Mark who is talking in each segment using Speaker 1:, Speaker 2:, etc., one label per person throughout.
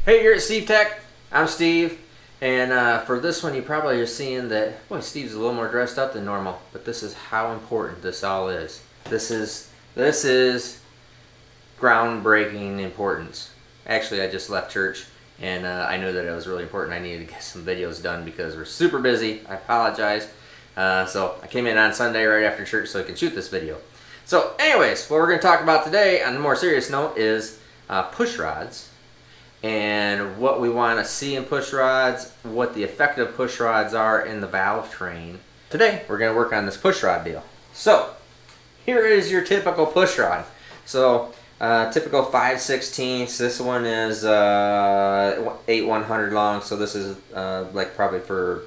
Speaker 1: Hey, you're at Steve Tech. I'm Steve, and for this one you probably are seeing that, boy, Steve's a little more dressed up than normal, but this is how important this all is. This is groundbreaking importance. Actually, I just left church, and I knew that it was really important. I needed to get some videos done because we're super busy. I apologize. So I came in on Sunday right after church so I can shoot this video. So anyways, what we're going to talk about today on a more serious note is push rods. And what we want to see in push rods, what the effective push rods are in the valve train. Today we're going to work on this push rod deal. So here is your typical push rod. So typical 5/16. This one is 8/100 long. So this is like probably for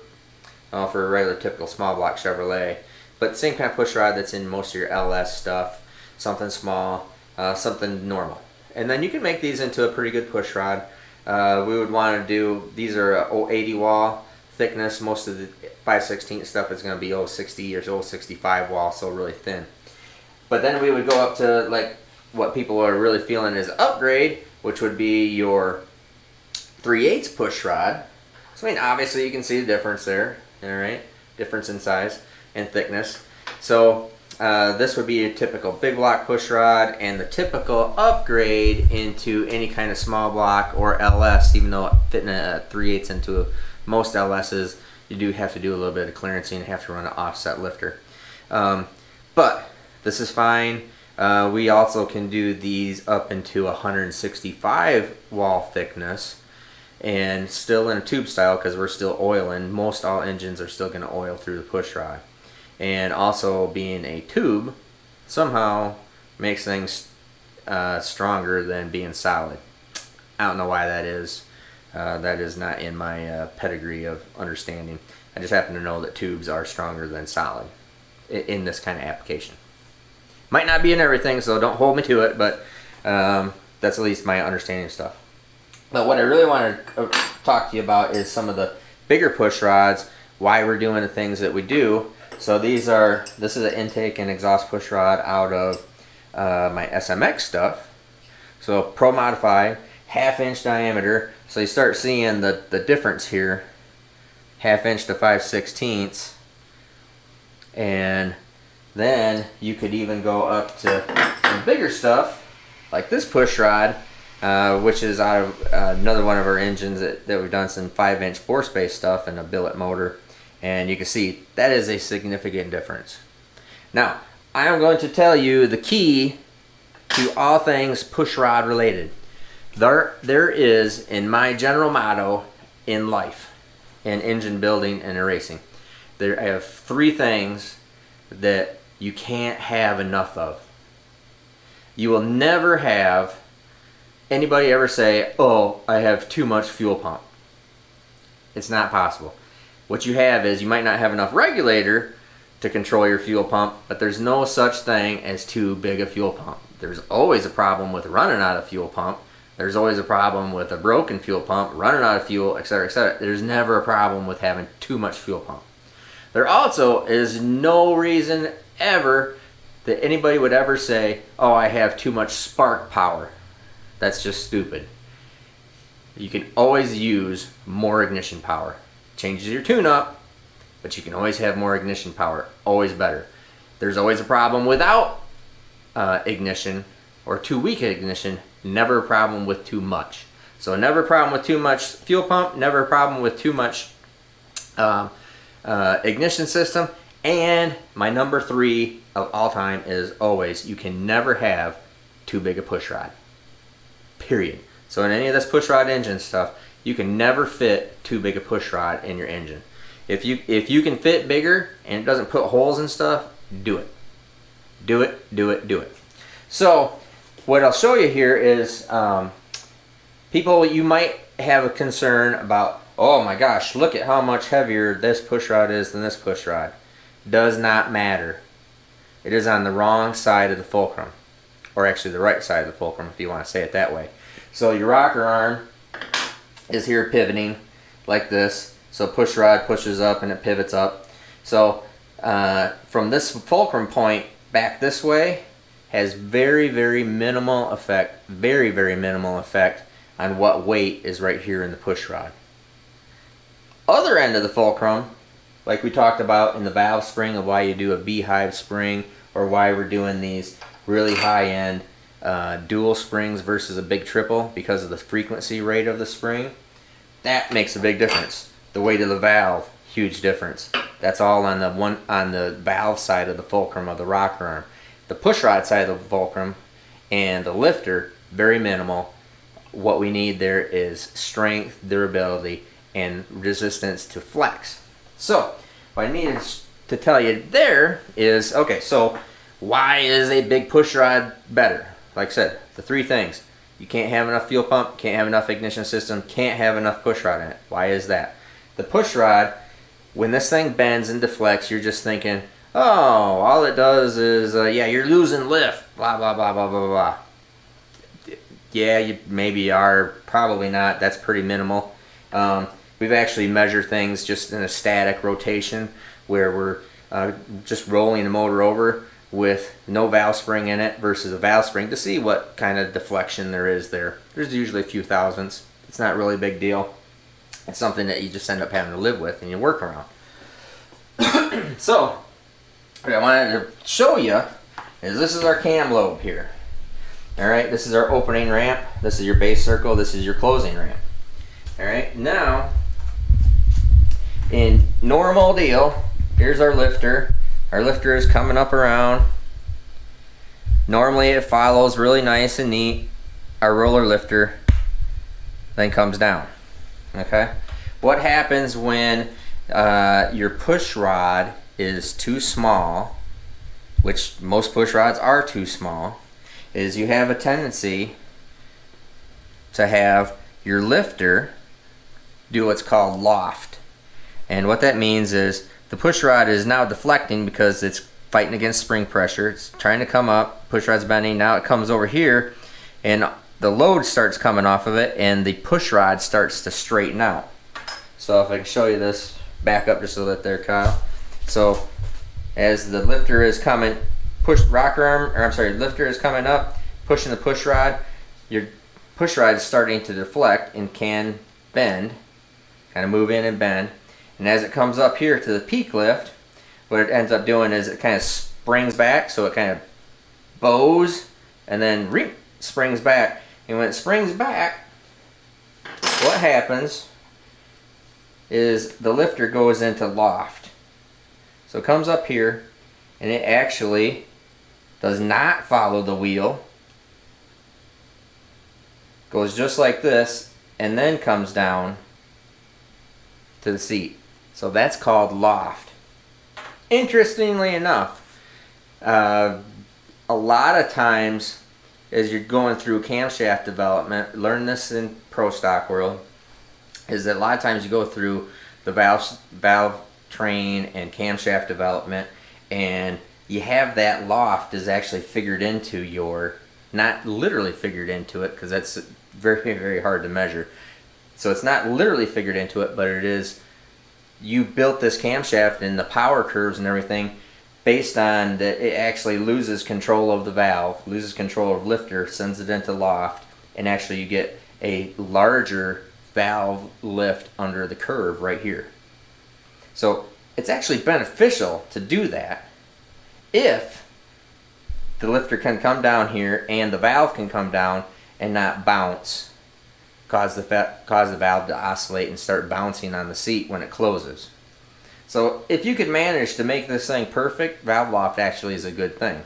Speaker 1: a regular typical small block Chevrolet. But same kind of push rod that's in most of your LS stuff. Something small, something normal. And then you can make these into a pretty good push rod. We would want to do, these are 080 wall thickness. Most of the 5/16 stuff is going to be 060 or 065 wall, so really thin. But then we would go up to like what people are really feeling is upgrade, which would be your 3/8 push rod. So I mean, obviously you can see the difference there, all right? Difference in size and thickness. So this would be a typical big block push rod, and the typical upgrade into any kind of small block or LS, even though fitting a 3/8 into most LSs, you do have to do a little bit of clearancing and have to run an offset lifter. But this is fine. We also can do these up into 165 wall thickness and still in a tube style because we're still oiling. Most all engines are still going to oil through the push rod. And also being a tube somehow makes things stronger than being solid. I don't know why that is. That is not in my pedigree of understanding. I just happen to know that tubes are stronger than solid in this kind of application. Might not be in everything, so don't hold me to it, but that's at least my understanding of stuff. But what I really want to talk to you about is some of the bigger push rods, why we're doing the things that we do. So this is an intake and exhaust push rod out of my SMX stuff. So Pro Modified, 1/2 inch diameter. So you start seeing the difference here, 1/2 inch to 5/16. And then you could even go up to some bigger stuff, like this push rod, which is out of another one of our engines that we've done some 5-inch bore space stuff and a billet motor. And you can see that is a significant difference. Now, I am going to tell you the key to all things push rod related. There is, in my general motto in life, in engine building and in racing, I have 3 things that you can't have enough of. You will never have anybody ever say, oh, I have too much fuel pump. It's not possible. What you have is you might not have enough regulator to control your fuel pump, but there's no such thing as too big a fuel pump. There's always a problem with running out of fuel pump. There's always a problem with a broken fuel pump, running out of fuel, etc., etc. There's never a problem with having too much fuel pump. There also is no reason ever that anybody would ever say, oh, I have too much spark power. That's just stupid. You can always use more ignition power. Changes your tune-up, but you can always have more ignition power. Always better. There's always a problem without ignition or too weak ignition. Never a problem with too much. So never a problem with too much fuel pump. Never a problem with too much ignition system. And my number 3 of all time is always, you can never have too big a push rod. Period. So in any of this push rod engine stuff, you can never fit too big a push rod in your engine. If you can fit bigger and it doesn't put holes and stuff, do it. Do it, do it, do it. So what I'll show you here is people, you might have a concern about, oh my gosh, look at how much heavier this push rod is than this push rod. Does not matter. It is on the wrong side of the fulcrum, or actually the right side of the fulcrum if you want to say it that way. So your rocker arm is here pivoting like this. So push rod pushes up and it pivots up. So from this fulcrum point back this way has very, very minimal effect, very, very minimal effect on what weight is right here in the push rod. Other end of the fulcrum, like we talked about in the valve spring of why you do a beehive spring, or why we're doing these really high-end dual springs versus a big triple because of the frequency rate of the spring. That makes a big difference. The weight of the valve, huge difference. That's all on the valve side of the fulcrum of the rocker arm. The push rod side of the fulcrum and the lifter, very minimal. What we need there is strength, durability, and resistance to flex. So what I needed to tell you there is, okay, so why is a big push rod better? Like I said, the three things. You can't have enough fuel pump, can't have enough ignition system, can't have enough push rod in it. Why is that? The push rod, when this thing bends and deflects, you're just thinking, oh, all it does is, yeah, you're losing lift, blah, blah, blah, blah, blah, blah. Yeah, you maybe are, probably not. That's pretty minimal. We've actually measured things just in a static rotation where we're just rolling the motor over with no valve spring in it versus a valve spring to see what kind of deflection there is there. There's usually a few thousandths. It's not really a big deal. It's something that you just end up having to live with and you work around. So, what I wanted to show you is this is our cam lobe here. Alright, this is our opening ramp. This is your base circle. This is your closing ramp. Alright, now, in normal deal, here's our lifter. Our lifter is coming up around. Normally it follows really nice and neat. Our roller lifter then comes down. Okay? What happens when your push rod is too small, which most push rods are too small, is you have a tendency to have your lifter do what's called loft. And what that means is the push rod is now deflecting because it's fighting against spring pressure. It's trying to come up, push rod's bending, now it comes over here and the load starts coming off of it and the push rod starts to straighten out. So if I can show you this, back up just a little bit there, Kyle. So as the lifter is coming, lifter is coming up, pushing the push rod, your push rod is starting to deflect and can bend, kind of move in and bend. And as it comes up here to the peak lift, what it ends up doing is it kind of springs back, so it kind of bows and then springs back. And when it springs back, what happens is the lifter goes into loft. So it comes up here and it actually does not follow the wheel, goes just like this and then comes down to the seat. So that's called loft. Interestingly enough, a lot of times as you're going through camshaft development, learn this in pro stock world, is that a lot of times you go through the valve train and camshaft development and you have that loft is actually figured into your, not literally figured into it because that's very, very hard to measure. So it's not literally figured into it, but it is, you built this camshaft and the power curves and everything based on that it actually loses control of the valve, loses control of lifter, sends it into loft, and actually you get a larger valve lift under the curve right here. So it's actually beneficial to do that if the lifter can come down here and the valve can come down and not bounce, cause the valve to oscillate and start bouncing on the seat when it closes. So if you could manage to make this thing perfect, valve loft actually is a good thing.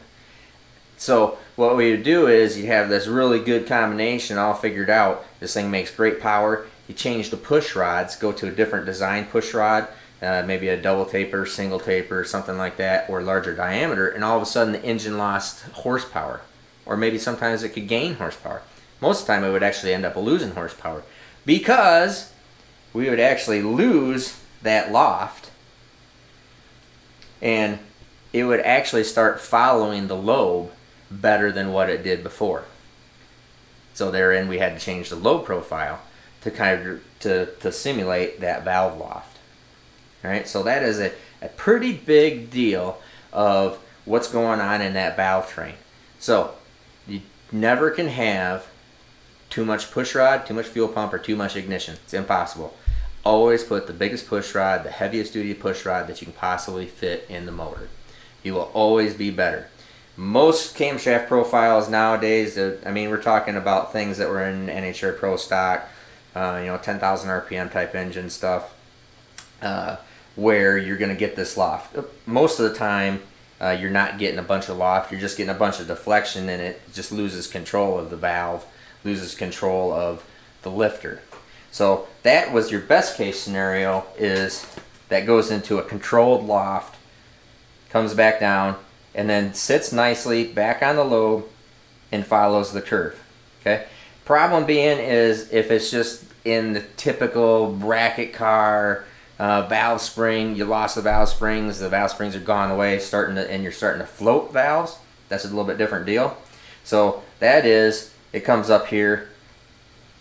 Speaker 1: So what we would do is you have this really good combination all figured out. This thing makes great power. You change the push rods, go to a different design push rod, maybe a double taper, single taper, something like that, or larger diameter, and all of a sudden the engine lost horsepower. Or maybe sometimes it could gain horsepower. Most of the time it would actually end up losing horsepower because we would actually lose that loft and it would actually start following the lobe better than what it did before. So therein we had to change the lobe profile to kind of to simulate that valve loft. All right, so that is a pretty big deal of what's going on in that valve train. So you never can have too much push rod, too much fuel pump, or too much ignition. It's impossible. Always put the biggest push rod, the heaviest duty push rod that you can possibly fit in the motor. You will always be better. Most camshaft profiles nowadays, I mean, we're talking about things that were in NHR Pro stock, 10,000 RPM type engine stuff, where you're going to get this loft. Most of the time, you're not getting a bunch of loft, you're just getting a bunch of deflection, and it just loses control of the valve, loses control of the lifter. So that was your best case scenario, is that goes into a controlled loft, comes back down, and then sits nicely back on the lobe and follows the curve. Okay. Problem being is if it's just in the typical bracket car, valve spring, you lost the valve springs are gone away, and you're starting to float valves. That's a little bit different deal. So that is, it comes up here,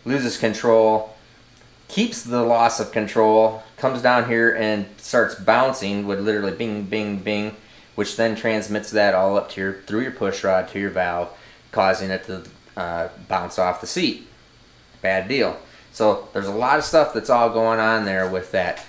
Speaker 1: loses control, keeps the loss of control, comes down here and starts bouncing with literally bing, bing, bing, which then transmits that all up to through your push rod to your valve, causing it to bounce off the seat. Bad deal. So there's a lot of stuff that's all going on there with that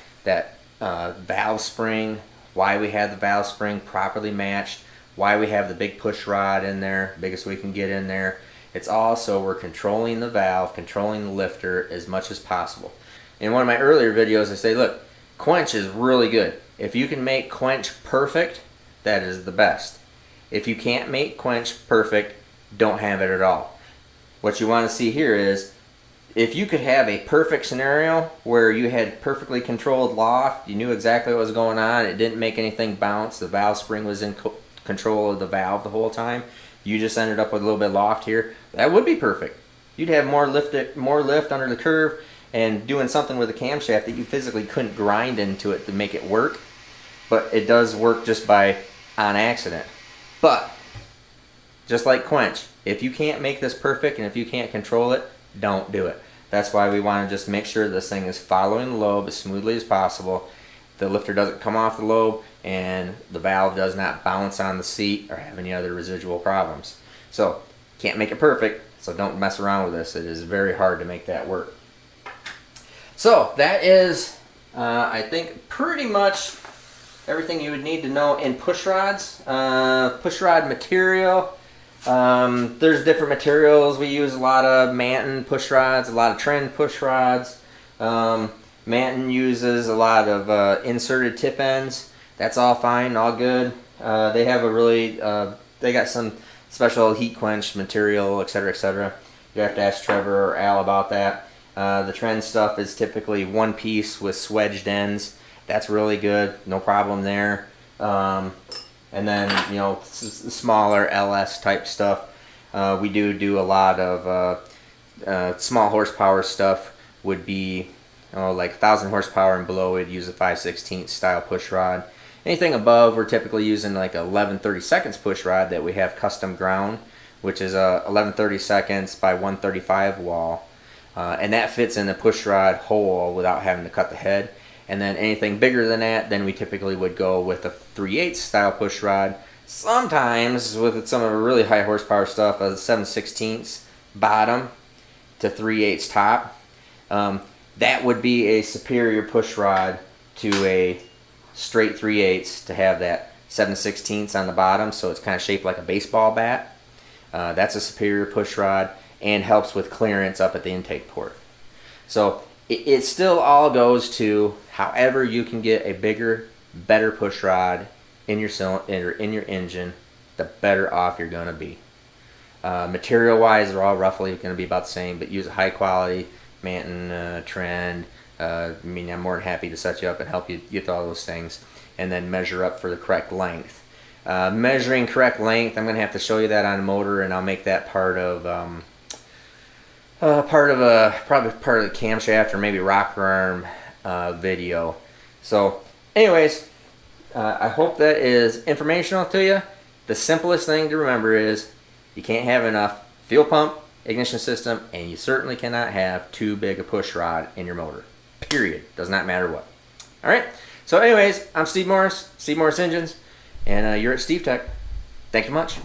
Speaker 1: valve spring, why we have the valve spring properly matched, why we have the big push rod in there, biggest we can get in there. It's also we're controlling the valve, controlling the lifter as much as possible. In one of my earlier videos I say, look, quench is really good. If you can make quench perfect, that is the best. If you can't make quench perfect, don't have it at all. What you want to see here is, if you could have a perfect scenario where you had perfectly controlled loft, you knew exactly what was going on, it didn't make anything bounce, the valve spring was in control of the valve the whole time, you just ended up with a little bit of loft here, that would be perfect. You'd have more lift under the curve, and doing something with a camshaft that you physically couldn't grind into it to make it work. But it does work just by on accident. But just like quench, if you can't make this perfect and if you can't control it, don't do it. That's why we want to just make sure this thing is following the lobe as smoothly as possible. The lifter doesn't come off the lobe and the valve does not bounce on the seat or have any other residual problems. So can't make it perfect, so don't mess around with this. It is very hard to make that work. So that is I think pretty much everything you would need to know in push rods. Push rod material. There's different materials. We use a lot of Manton push rods, a lot of Trend push rods. Manton uses a lot of inserted tip ends. That's all fine, all good. They have a really, they got some special heat quench material, etc., etc. You have to ask Trevor or Al about that. The Trend stuff is typically one piece with swedged ends. That's really good, no problem there. And then, you know, smaller LS type stuff. We do a lot of small horsepower stuff. Would be like 1,000 horsepower and below, we'd use a 5/16 style push rod. Anything above, we're typically using like a 11/32 push rod that we have custom ground, which is a 11/32 by 135 wall. And that fits in the push rod hole without having to cut the head. And then anything bigger than that, then we typically would go with a 3/8 style push rod. Sometimes with some of the really high horsepower stuff, a 7/16 bottom to 3/8 top. That would be a superior push rod to a straight 3/8 to have that 7/16 on the bottom, so it's kind of shaped like a baseball bat. That's a superior push rod and helps with clearance up at the intake port. So it still all goes to however you can get a bigger, better push rod in your cylinder, in your engine, the better off you're going to be. Material wise, they're all roughly going to be about the same, but use a high quality Manton, Trend. I mean, I'm more than happy to set you up and help you get all those things, and then measure up for the correct length. Measuring correct length, I'm going to have to show you that on a motor, and I'll make that part of probably part of the camshaft or maybe rocker arm video. So anyways, I hope that is informational to you. The simplest thing to remember is you can't have enough fuel pump, ignition system, and you certainly cannot have too big a push rod in your motor. Period. Does not matter what. Alright, so anyways, I'm Steve Morris, Steve Morris Engines, and you're at Steve Tech. Thank you much.